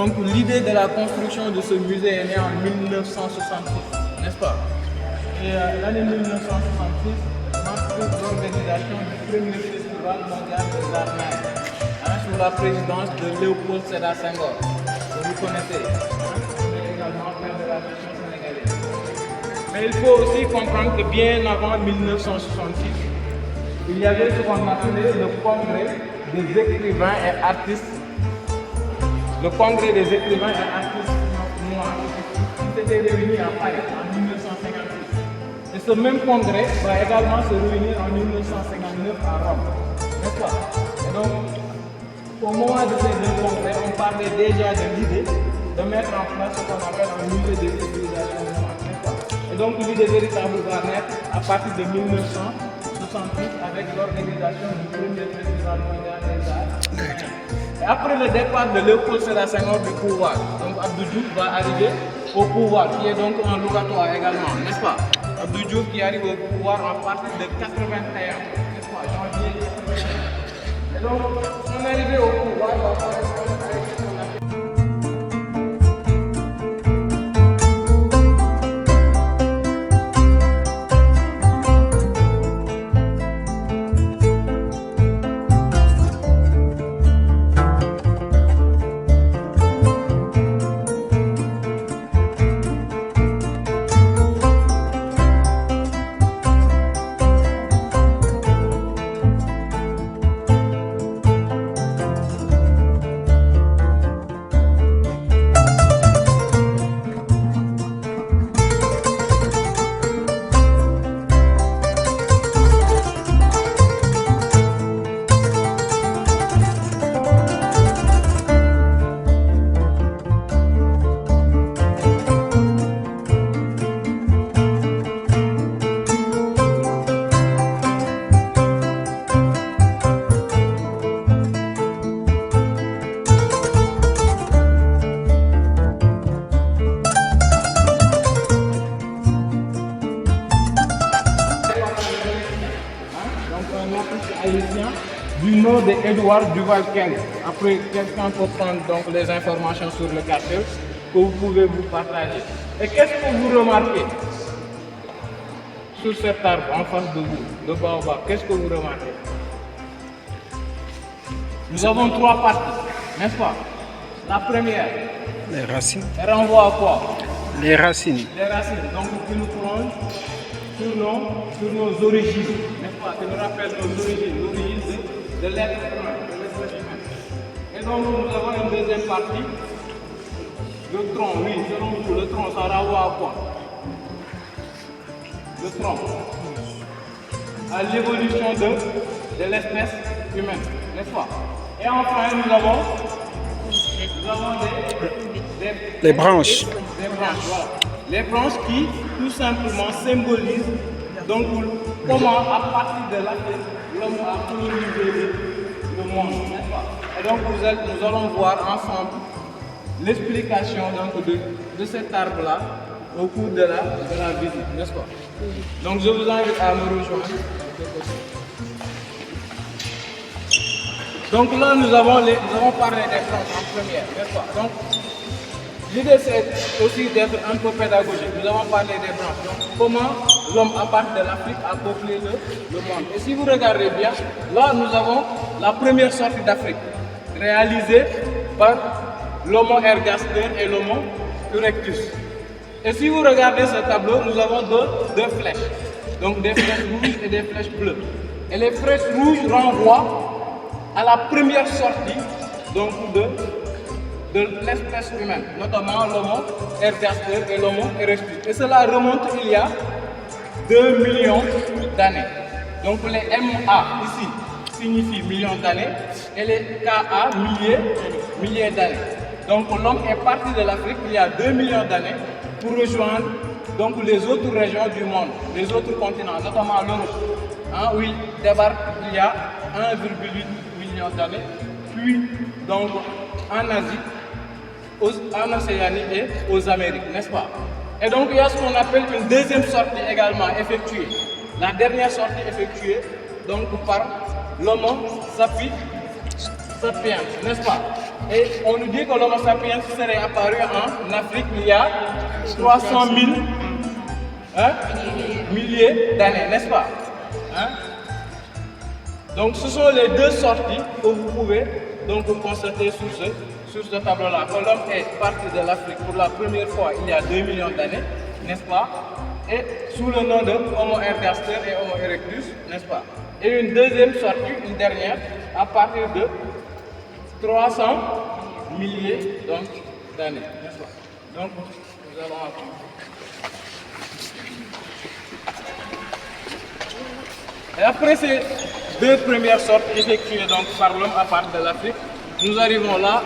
Donc l'idée de la construction de ce musée est née en 1966, n'est-ce pas? Et l'année 1966 marque l'organisation du premier festival mondial des arts nègres, sous la présidence de Léopold Sédar Senghor, que vous connaissez, également père de la nation sénégalaise. Mais il faut aussi comprendre que bien avant 1966, il y avait ce qu'on appelait le congrès des écrivains et artistes. Le congrès des écrivains et artistes noirs qui s'était réuni à Paris en 1956. Et ce même congrès va également se réunir en 1959 à Rome. N'est-ce pas? Et donc, au moment de ces deux congrès, on parlait déjà de l'idée de mettre en place ce qu'on appelle un musée des civilisations noires. N'est-ce pas? Et donc, l'idée véritable va naître à partir de 1968 avec l'organisation du premier festival mondial des arts. Et après le départ de Léopold Sédar Senghor du pouvoir, donc Abdou Diouf va arriver au pouvoir, qui est donc un locatoire également, n'est-ce pas? Abdou Diouf qui arrive au pouvoir à partir de 81, n'est-ce pas? Janvier 81. Et donc, son arrivée au pouvoir va correspondre avec ce qu'on appelle du nom d'Edouard Duval-King. Après, quelqu'un peut prendre donc les informations sur le cartel que vous pouvez vous partager. Et qu'est-ce que vous remarquez sur cet arbre en face de vous, le baobab? Qu'est-ce que vous remarquez? Nous avons trois parties, n'est-ce pas? La première, les racines. Elle renvoie à quoi? Les racines. Les racines, donc qui nous plongent sur nos origines, n'est-ce pas? Qui nous rappellent nos origines, l'origine de l'être humain, de l'espèce humaine. Et donc nous avons une deuxième partie, le tronc, oui, selon vous, le tronc, ça renvoie à quoi? Le tronc, à l'évolution de l'espèce humaine, n'est-ce pas? Et enfin, nous avons les branches. Les branches, voilà. Les branches qui, tout simplement, symbolisent donc comment, à partir de l'Afrique, l'homme a colonisé le monde, n'est-ce pas? Et donc, nous allons voir ensemble l'explication de cet arbre-là au cours de la visite, n'est-ce pas? Donc, je vous invite à me rejoindre. Donc là, nous avons parlé des branches en première, n'est-ce pas? Donc, l'idée, c'est aussi d'être un peu pédagogique. Nous avons parlé des branches. Donc, comment l'homme, à partir de l'Afrique, a peuplé le monde. Et si vous regardez bien, là, nous avons la première sortie d'Afrique, réalisée par l'Homo ergaster et l'Homo erectus. Et si vous regardez ce tableau, nous avons deux flèches. Donc, des flèches rouges et des flèches bleues. Et les flèches rouges renvoient à la première sortie donc, de l'espèce humaine, notamment l'Homo ergaster et l'Homo erectus. Et cela remonte il y a 2 millions d'années. Donc les MA ici signifient millions d'années et les KA milliers d'années. Donc l'homme est parti de l'Afrique il y a 2 millions d'années pour rejoindre donc, les autres régions du monde, les autres continents, notamment l'Europe, où il débarque il y a 1,8 million d'années, puis donc en Asie, en Océanie et aux Amériques, n'est-ce pas? Et donc il y a ce qu'on appelle une deuxième sortie également effectuée. La dernière sortie effectuée donc par l'Homo sapiens, n'est-ce pas? Et on nous dit que l'Homo sapiens serait apparu en Afrique il y a 300 000 milliers d'années, n'est-ce pas? Donc ce sont les deux sorties que vous pouvez donc constater sur ce tableau-là. Que l'homme est parti de l'Afrique pour la première fois il y a 2 millions d'années, n'est-ce pas? Et sous le nom de Homo ergaster et Homo erectus, n'est-ce pas? Et une deuxième sortie, une dernière, à partir de 300 milliers d'années, n'est-ce pas? Donc nous allons apprendre. Et après ces deux premières sortes effectuées donc par l'homme à partir de l'Afrique, nous arrivons là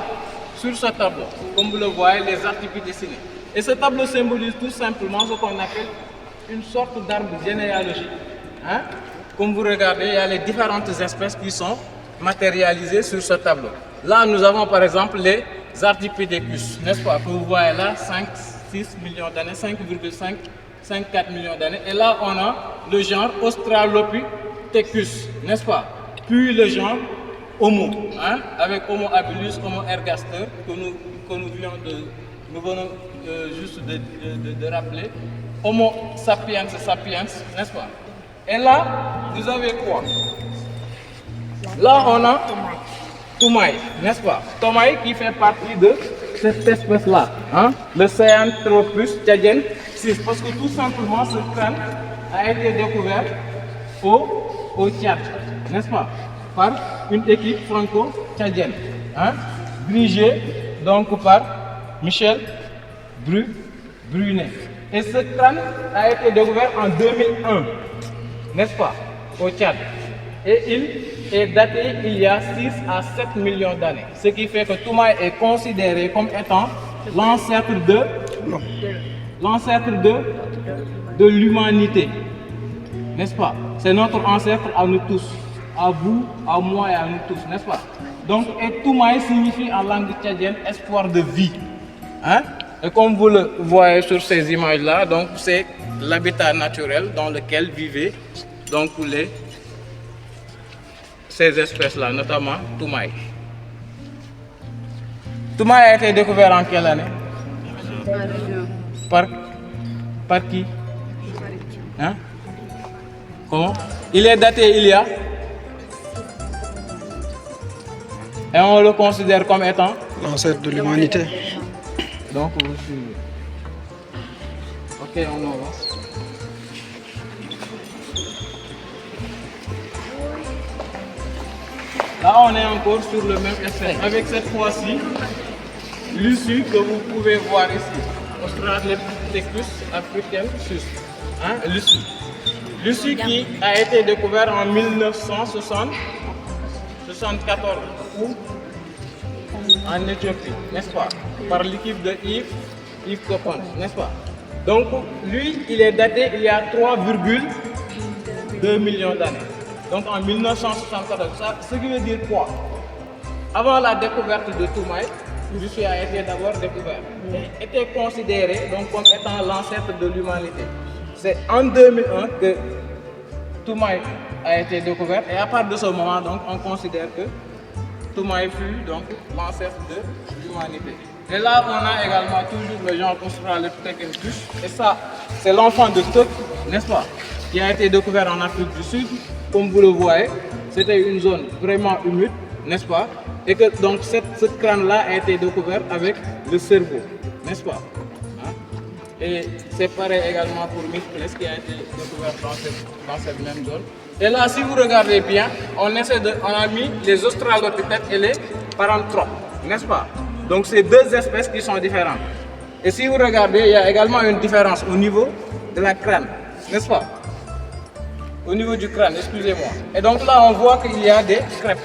sur ce tableau. Comme vous le voyez, les archétypes dessinés. Et ce tableau symbolise tout simplement ce qu'on appelle une sorte d'arbre généalogique. Comme vous regardez, il y a les différentes espèces qui sont matérialisées sur ce tableau. Là, nous avons par exemple les Ardipithecus, n'est-ce pas, que vous voyez là, 5,6 millions d'années, 5,54 millions d'années. Et là, on a le genre Australopithecus, n'est-ce pas? Puis le genre Homo, avec Homo habilis, Homo ergaster, que nous venons juste de rappeler. Homo sapiens sapiens, n'est-ce pas? Et là, vous avez quoi? Là, on a Toumaï, n'est-ce pas? Toumaï qui fait partie de cette espèce-là, le Sahelanthropus tchadiensis, parce que tout simplement ce crâne a été découvert au Tchad, n'est-ce pas? Par une équipe franco-tchadienne, dirigée donc par Michel Brunet. Et ce crâne a été découvert en 2001, n'est-ce pas, au Tchad. Et il est daté il y a 6 à 7 millions d'années. Ce qui fait que Toumaï est considéré comme étant l'ancêtre de l'humanité, n'est-ce pas? C'est notre ancêtre à nous tous, à vous, à moi et à nous tous, n'est-ce pas? Donc, et Toumaï signifie en langue tchadienne espoir de vie. Et comme vous le voyez sur ces images-là, donc c'est l'habitat naturel dans lequel vivaient donc ces espèces-là, notamment Toumaï. Toumaï a été découvert en quelle année? Par qui? Comment? Il est daté il y a? Et on le considère comme étant? L'ancêtre de l'humanité. Donc vous suivez. Ok, on avance. Là, on est encore sur le même espèce. Avec cette fois-ci, l'issue que vous pouvez voir ici. Australopithecus africanus. L'issue qui a été découvert en 1974 en Éthiopie, n'est-ce pas? Par l'équipe de Yves Coppens, n'est-ce pas? Donc, lui, il est daté il y a 3,2 millions d'années. Donc, en 1974. Ça, ce qui veut dire quoi? Avant la découverte de Toumaï, l'issue a été d'abord découvert et était considéré donc comme étant l'ancêtre de l'humanité. C'est en 2001 que Toumaï a été découvert et à partir de ce moment, donc, on considère que Toumaï fut donc l'ancêtre de l'humanité. Et là, on a également toujours le genre Australopithecus. Et ça, c'est l'enfant de Teuk, n'est-ce pas, qui a été découvert en Afrique du Sud. Comme vous le voyez, c'était une zone vraiment humide, n'est-ce pas? Et que donc ce crâne-là a été découvert avec le cerveau, n'est-ce pas? Et c'est pareil également pour Mythples qui a été découvert dans cette même zone. Et là, si vous regardez bien, on a mis les australopithèques et les paranthropes, n'est-ce pas? Donc c'est deux espèces qui sont différentes. Et si vous regardez, il y a également une différence au niveau de la crâne, n'est-ce pas? Au niveau du crâne, excusez-moi. Et donc là, on voit qu'il y a des crêpes,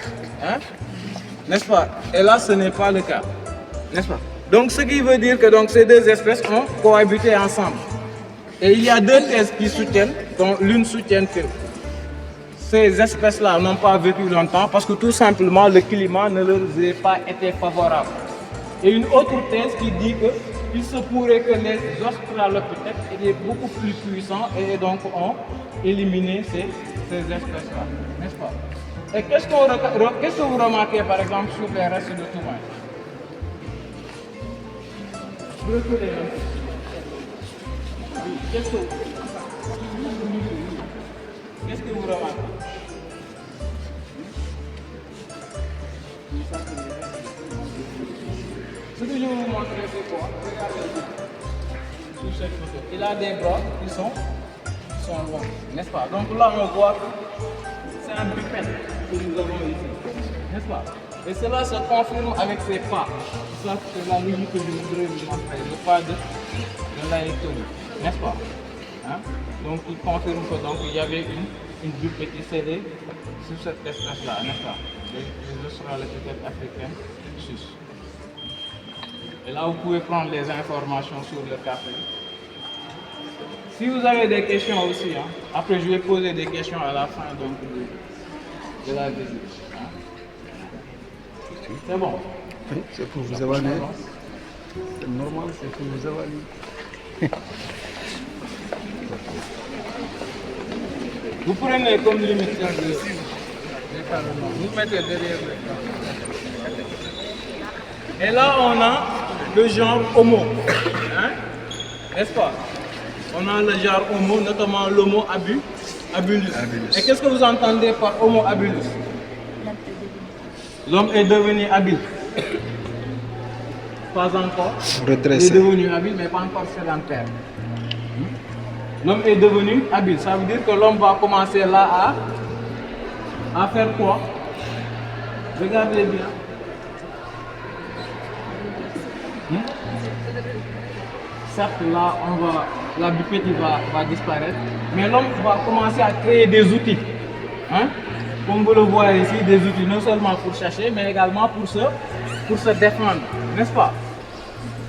n'est-ce pas? Et là, ce n'est pas le cas, n'est-ce pas? Donc ce qui veut dire que donc, ces deux espèces ont cohabité ensemble. Et il y a deux thèses qui soutiennent, dont l'une soutient que ces espèces-là n'ont pas vécu longtemps parce que tout simplement le climat ne leur a pas été favorable. Et une autre thèse qui dit qu'il se pourrait que les australopithèques étaient beaucoup plus puissants et donc ont éliminé ces espèces-là, n'est-ce pas? Et qu'est-ce que vous remarquez par exemple sur les restes de Toumaï? Brûler. Qu'est-ce que vous remarquez? Ce que je vais vous montrer, c'est quoi? Regardez sur cette photo. Il a des bras qui sont longs, n'est-ce pas? Donc là, on voit que c'est un bipède que nous avons ici, n'est-ce pas? Et cela se confirme avec ses pas. Ça, c'est la logique que je voudrais vous montrer, le pas de l'aérotomie, n'est-ce pas? Hein? Donc il confirme que donc il y avait une bipède qui scellée sur cette espèce-là, n'est-ce pas? Les australopithèques africains sus. Et là, vous pouvez prendre les informations sur le café. Si vous avez des questions aussi, hein, après je vais poser des questions à la fin donc, de la visite. Hein. C'est bon? Oui, c'est pour vous avaler. C'est normal, c'est pour vous avaler. Vous prenez comme limite de vous mettez derrière l'écran. Et là, on a le genre Homo, hein? N'est-ce pas? On a le genre Homo, notamment l'Homo habilis. Et qu'est-ce que vous entendez par Homo habilis? L'homme est devenu habile. Pas encore. Redressé. Il est devenu habile, mais pas encore sédentaire. L'homme est devenu habile. Ça veut dire que l'homme va commencer là à faire quoi? Regardez bien. Certes, là, la bipède va disparaître, mais l'homme va commencer à créer des outils. Hein? Comme vous le voyez ici, des outils non seulement pour chercher, mais également pour se défendre, n'est-ce pas?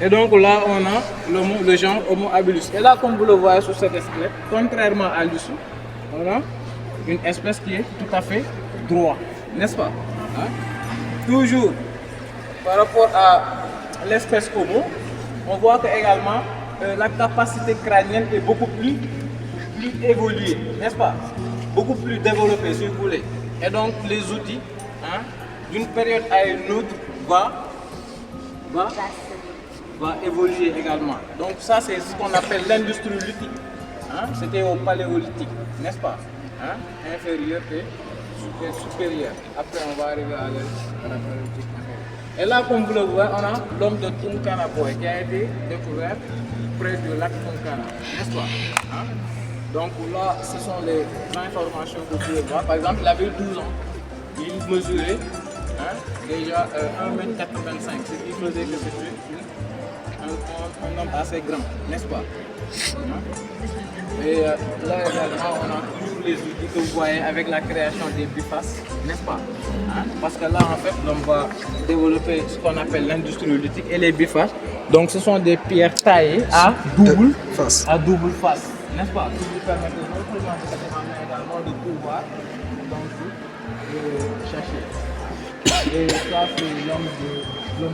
Et donc là, on a le genre Homo habilis. Et là, comme vous le voyez sur cet squelette, contrairement à l'issue, on a une espèce qui est tout à fait droite, n'est-ce pas? Hein? Toujours par rapport à l'espèce Homo, on voit que également la capacité crânienne est beaucoup plus évoluée, n'est-ce pas? Beaucoup plus développée, si vous voulez. Et donc les outils, hein, d'une période à une autre, va évoluer également. Donc ça, c'est ce qu'on appelle l'industrie lithique. Hein? C'était au paléolithique, n'est-ce pas? Hein? Inférieur et supérieur. Après, on va arriver à la paléolithique. Et là, comme vous le voyez, on a l'homme de Tunkanapoy qui a été découvert près du lac Tunkana, n'est-ce pas? Hein? Donc là, ce sont les informations que vous pouvez voir. Par exemple, il avait 12 ans. Il mesurait déjà 1,85 m, ce qui faisait que c'était un homme assez grand, n'est-ce pas? Et là également, on a toujours les outils que vous voyez avec la création des bifaces, n'est-ce pas? Parce que là, en fait, l'homme va développer ce qu'on appelle l'industrie lithique et les bifaces. Donc, ce sont des pierres taillées à double face, n'est-ce pas? Qui vous permettent non seulement de se défendre, mais également de pouvoir chercher. Et ça, c'est l'homme de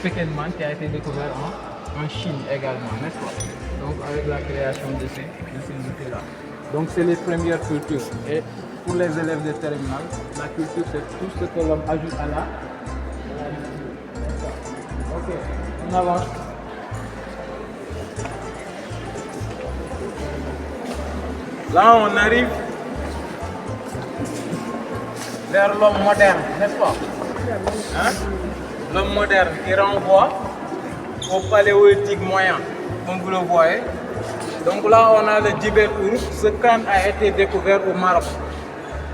Pekelman qui a été découvert en Chine également, n'est-ce pas? Donc avec la création de ces outils-là. Donc c'est les premières cultures. Et pour les élèves de terminale, la culture c'est tout ce que l'homme ajoute à la Ok, on avance. Là on arrive vers l'homme moderne, n'est-ce pas? Hein? L'homme moderne qui renvoie au paléolithique moyen, comme vous le voyez. Donc là, on a le Djebel Ourou. Ce crâne a été découvert au Maroc,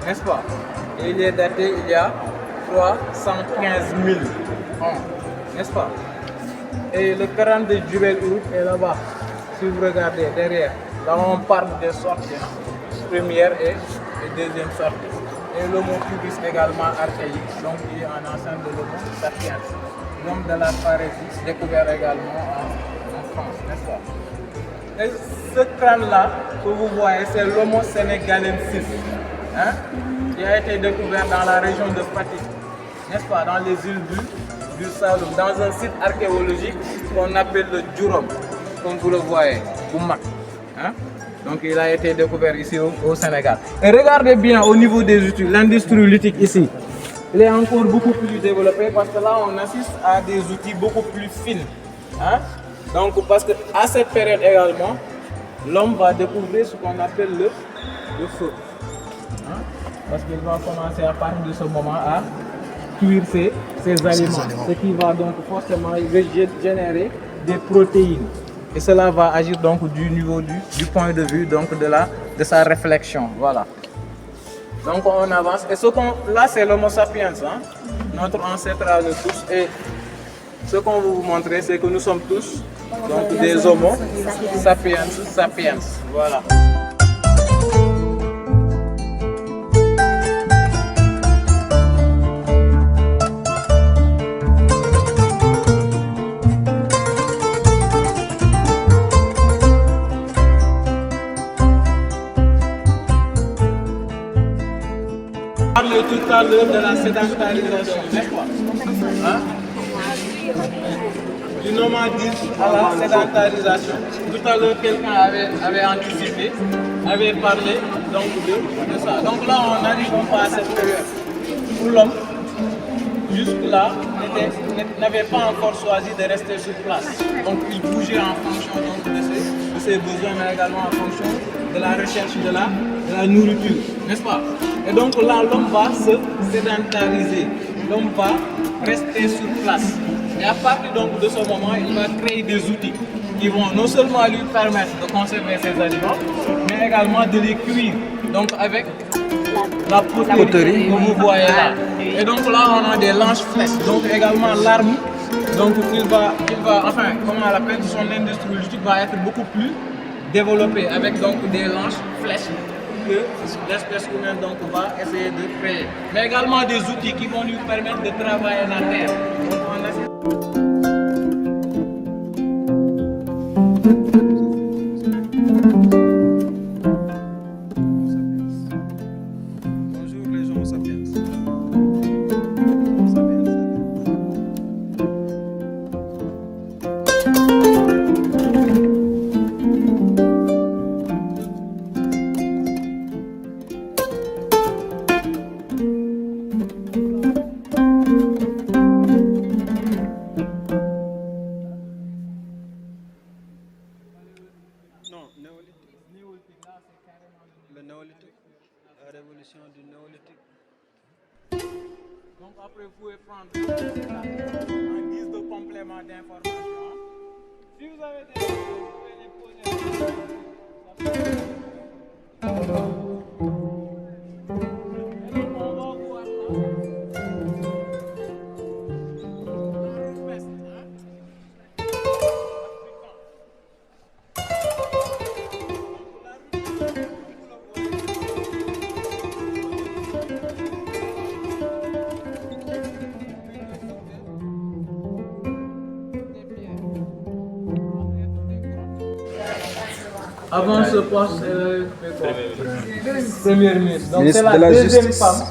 n'est-ce pas? Et il est daté il y a 315 000 ans, n'est-ce pas? Et le crâne de Djebel Ourou est là-bas, si vous regardez derrière. Là, on parle des sorties, première et deuxième sortie. Et l'Homo pubis également archaïque, donc il est un ancêtre de l'Homo sapiens. L'homme de la Parésie, découvert également en France, n'est-ce pas? Et ce crâne-là, que vous voyez, c'est l'Homo sénégalensis, hein, qui a été découvert dans la région de Fatick, n'est-ce pas, dans les îles du Saloum, dans un site archéologique qu'on appelle le Djurom, comme vous le voyez, Boumak. Hein? Donc il a été découvert ici au Sénégal. Et regardez bien au niveau des outils, l'industrie lithique ici, il est encore beaucoup plus développé parce que là on assiste à des outils beaucoup plus fins. Hein? Donc parce que à cette période également, l'homme va découvrir ce qu'on appelle le feu. Hein? Parce qu'il va commencer à partir de ce moment à cuire ses aliments, ce qui va donc forcément générer des protéines. Et cela va agir donc du niveau du point de vue donc de sa réflexion. Voilà. Donc on avance. Et là c'est l'Homo sapiens, hein? Notre ancêtre à nous tous. Et ce qu'on veut vous montrer, c'est que nous sommes tous donc des Homo sapiens. Voilà. On parlait tout à l'heure de la sédentarisation, n'est-ce pas? Hein? Du nomadisme à la sédentarisation. Tout à l'heure, quelqu'un avait anticipé, avait parlé donc de ça. Donc là, on n'arrive pas à cette période où l'homme, jusque-là, n'avait pas encore choisi de rester sur place. Donc il bougeait en fonction donc, de ses besoins, mais également en fonction de la recherche de la nourriture, n'est-ce pas? Et donc là, l'homme va se sédentariser, l'homme va rester sur place. Et à partir donc, de ce moment, il va créer des outils qui vont non seulement lui permettre de conserver ses aliments, mais également de les cuire, donc avec la poterie que vous voyez là. Et donc là, on a des lance-flèches, donc également l'arme. Donc il va, enfin, comment on l'appelle, son industrie logistique va être beaucoup plus développée avec donc des lance-flèches que l'espèce humaine donc va essayer de créer. Mais également des outils qui vont lui permettre de travailler la terre. Donc, on a... Bonjour les gens sapiens. Non, néolithique. Le néolithique, la révolution du néolithique. Donc après, vous pouvez prendre en guise de complément d'information. Si vous avez des questions, vous pouvez les poser. Et donc, on va voir là. La rupeste, hein? Avant ce poste, elle fait Première ministre. Donc c'est la deuxième femme.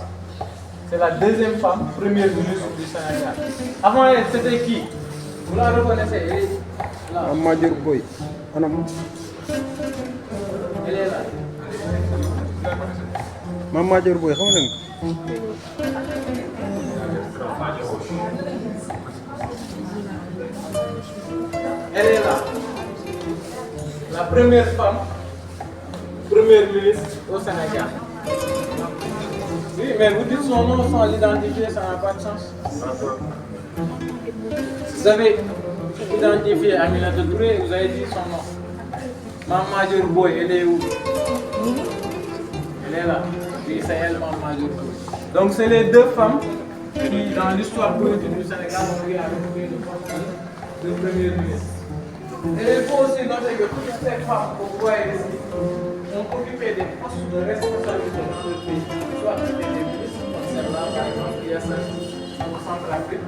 C'est la deuxième femme, première ministre du Sénégal. Avant elle, c'était qui? Vous la reconnaissez? Elle est là. Major Boy. Elle est là. Major Boy, xam nga Elle est là. La première femme, première ministre au Sénégal. Oui, mais vous dites son nom sans l'identifier, ça n'a pas de sens. Vous avez identifié Aminata Touré, vous avez dit son nom. Mame Madior Boye, elle est où? Elle est là. Oui, c'est elle, Mame Madior Boye. Donc, c'est les deux femmes qui, dans l'histoire politique du Sénégal, ont eu à retrouver le poste de premier ministre. Et il faut aussi noter que toutes ces femmes que vous voyez ici ont occupé des postes de responsabilité dans le pays. Soit c'était des ministres, comme celle-là, par exemple, qui est celle au Centrafrique.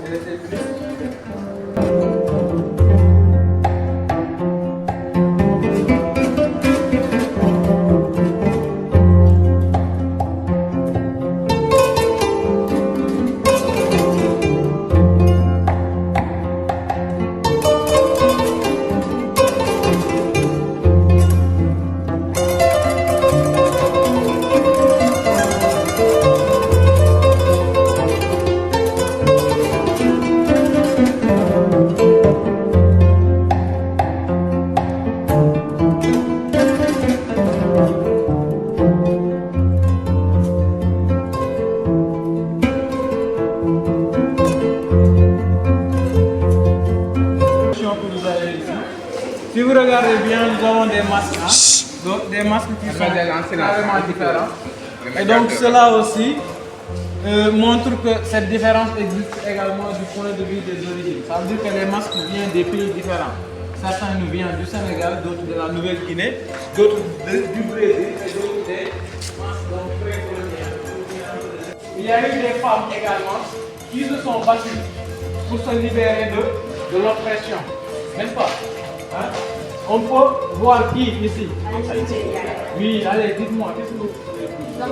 Elle était ministre. regardez bien, nous avons des masques. Hein? Donc, des masques qui sont carrément différents. Et donc, cela aussi montre que cette différence existe également du point de vue des origines. Ça veut dire que les masques viennent des pays différents. Certains nous viennent du Sénégal, d'autres de la Nouvelle-Guinée, d'autres du Brésil et d'autres des masques donc précoloniales. Il y a eu des femmes également qui se sont battues pour se libérer de l'oppression, n'est-ce pas? Hein? On peut voir qui ici? Oui, allez, dites-moi, qu'est-ce que vous voulez dire?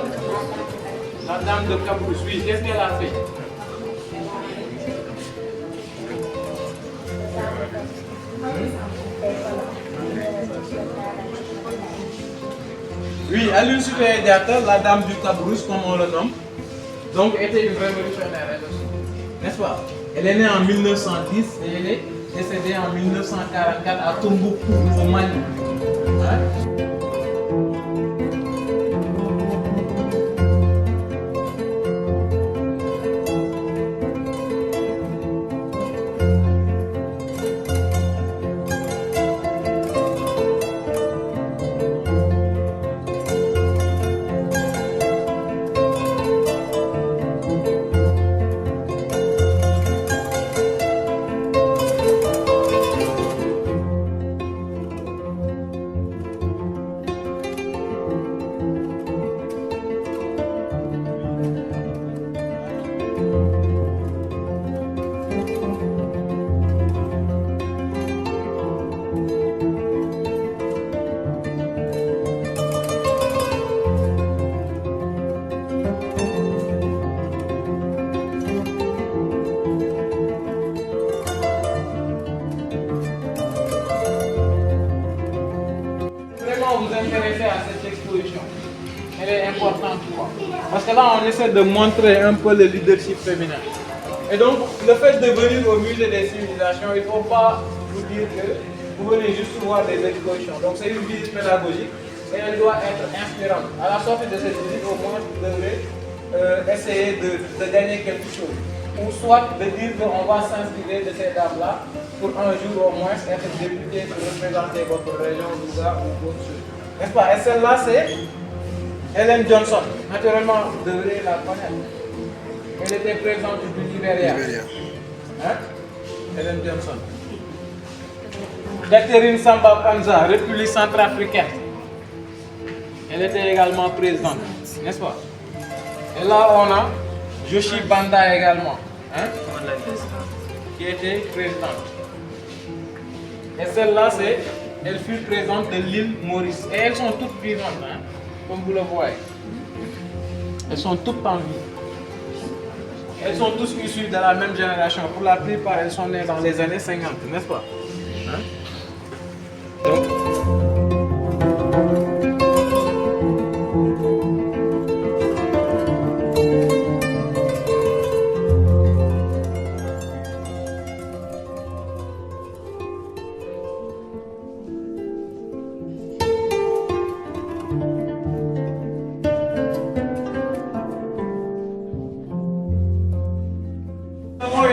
La dame de Cabrousse, oui, qu'est-ce qu'elle a fait? Oui, Aline Sitoé Diatta, la dame du Cabrousse, comme on le nomme, donc était une révolutionnaire, elle aussi, n'est-ce pas? Elle est née en 1910 et elle est décédée en 1944 à Tombouctou, au Mali. Hein? Vous intéresser à cette exposition. Elle est importante quoi? Parce que là on essaie de montrer un peu le leadership féminin. Et donc le fait de venir au musée des civilisations, il ne faut pas vous dire que vous venez juste voir des expositions. Donc c'est une visite pédagogique et elle doit être inspirante. À la sortie de cette visite, au moins vous devrez essayer de gagner quelque chose. Ou soit de dire qu'on va s'inspirer de ces dames-là pour un jour au moins être député pour représenter votre région, Louga ou autre chose. N'est-ce pas? Et celle-là, c'est Ellen Johnson. Naturellement, vous devrez la connaître. Elle était présidente du Libéria. Hein? Ellen Johnson. Catherine Samba Panza, République centrafricaine. Elle était également présidente, n'est-ce pas? Et là, on a Joshi Banda également, hein? Qui était présidente. Et celle-là, elle fut présidente de l'île Maurice. Et elles sont toutes vivantes, hein? Comme vous le voyez. Elles sont toutes en vie. Elles sont tous issues de la même génération. Pour la plupart, elles sont nées dans les années 50, n'est-ce pas? Hein?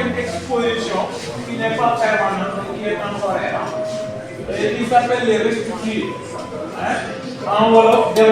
Une exposition qui n'est pas permanente, qui est temporaire, et qui s'appelle les restitués. Hein? En Wolof, des